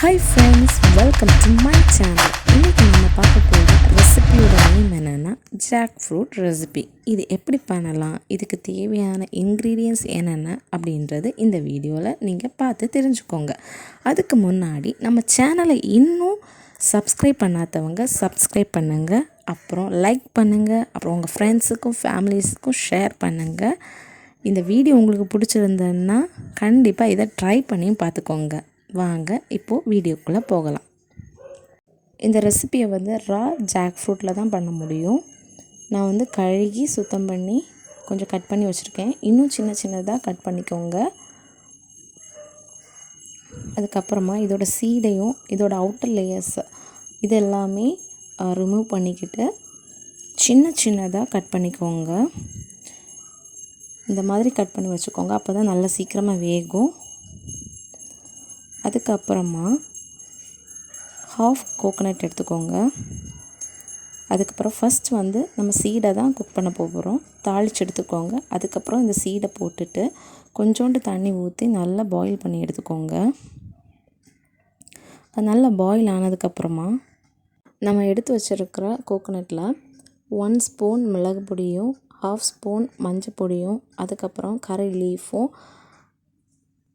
Hi friends, welcome to my channel. இன்னைக்கு நம்ம பார்க்க போகிற ரெசிபியோட நேம் என்னென்னா ஜாக் ஃப்ரூட் ரெசிபி. இது எப்படி பண்ணலாம், இதுக்கு தேவையான இன்க்ரீடியன்ட்ஸ் என்னென்ன அப்படின்றது இந்த வீடியோவில் நீங்கள் பார்த்து தெரிஞ்சுக்கோங்க. அதுக்கு முன்னாடி நம்ம சேனலை இன்னும் சப்ஸ்கிரைப் பண்ணாதவங்க சப்ஸ்கிரைப் பண்ணுங்கள், அப்புறம் லைக் பண்ணுங்கள், அப்புறம் உங்கள் ஃப்ரெண்ட்ஸுக்கும் ஃபேமிலிஸுக்கும் ஷேர் பண்ணுங்கள். இந்த வீடியோ உங்களுக்கு பிடிச்சிருந்ததுன்னா கண்டிப்பாக இதை ட்ரை பண்ணியும் பார்த்துக்கோங்க. வாங்க இப்போது வீடியோக்குள்ளே போகலாம். இந்த ரெசிபியை ரா ஜாக் ஃப்ரூட்டில் தான் பண்ண முடியும். நான் கழுகி சுத்தம் பண்ணி கொஞ்சம் கட் பண்ணி வச்சுருக்கேன். இன்னும் சின்ன சின்னதாக கட் பண்ணிக்கோங்க. அதுக்கப்புறமா இதோட சீடையும் இதோட அவுட்டர் லேயர்ஸ் இது எல்லாமே ரிமூவ் பண்ணிக்கிட்டு சின்ன சின்னதாக கட் பண்ணிக்கோங்க. இந்த மாதிரி கட் பண்ணி வச்சுக்கோங்க, அப்போ தான் நல்லா சீக்கிரமாக வேகும். அதுக்கப்புறமா ஹாஃப் கோகோனட் எடுத்துக்கோங்க. அதுக்கப்புறம் ஃபஸ்ட் நம்ம சீடை தான் குக் பண்ண போகிறோம். தாளித்து எடுத்துக்கோங்க. அதுக்கப்புறம் இந்த சீடை போட்டுட்டு கொஞ்சோண்டு தண்ணி ஊற்றி நல்லா பாயில் பண்ணி எடுத்துக்கோங்க. அது நல்லா பாயில் ஆனதுக்கப்புறமா நம்ம எடுத்து வச்சுருக்கிற கோகோனட்டில் 1 ஸ்பூன் மிளகு பொடியும் 1/2 ஸ்பூன் மஞ்சள் பொடியும் அதுக்கப்புறம் கறி லீஃபும்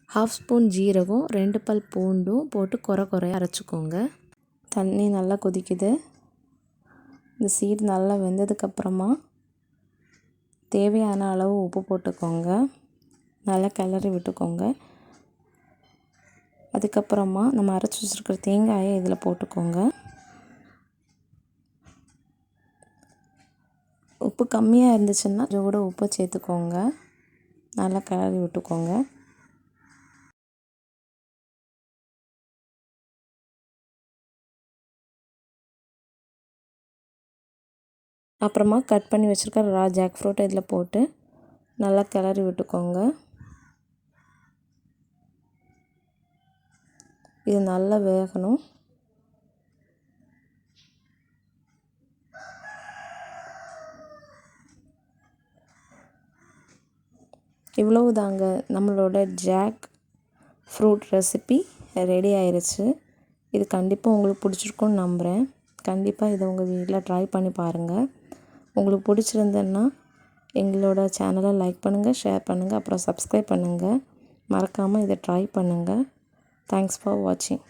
1/2 ஸ்பூன் ஜீரகம் 2 பல் பூண்டும் போட்டு குறைய அரைச்சிக்கோங்க. தண்ணி நல்லா கொதிக்குது. இந்த சீடு நல்லா வெந்ததுக்கப்புறமா தேவையான அளவு உப்பு போட்டுக்கோங்க. நல்லா கிளறி விட்டுக்கோங்க. அதுக்கப்புறமா நம்ம அரைச்சி வச்சுருக்கிற தேங்காயை இதில் போட்டுக்கோங்க. உப்பு கம்மியாக இருந்துச்சுன்னா இதோட உப்பு சேர்த்துக்கோங்க. நல்லா கிளறி விட்டுக்கோங்க. அப்புறமா கட் பண்ணி வச்சுருக்க ரா ஜாக் ஃப்ரூட்டை இதில் போட்டு நல்லா கிளறி விட்டுக்கோங்க. இது நல்லா வேகணும். இவ்வளவு தாங்க, நம்மளோட ஜாக் ஃப்ரூட் ரெசிபி ரெடி ஆயிடுச்சு. இது கண்டிப்பாக உங்களுக்கு பிடிச்சிருக்குன்னு நம்புகிறேன். கண்டிப்பாக இதை உங்கள் வீட்டில் ட்ரை பண்ணி பாருங்கள். உங்களுக்கு பிடிச்சிருந்ததுன்னா எங்களோட சேனலை லைக் பண்ணுங்கள், ஷேர் பண்ணுங்கள், அப்புறம் சப்ஸ்கிரைப் பண்ணுங்கள். மறக்காமல் இதை ட்ரை பண்ணுங்கள். தேங்க்ஸ் ஃபார் வாட்சிங்.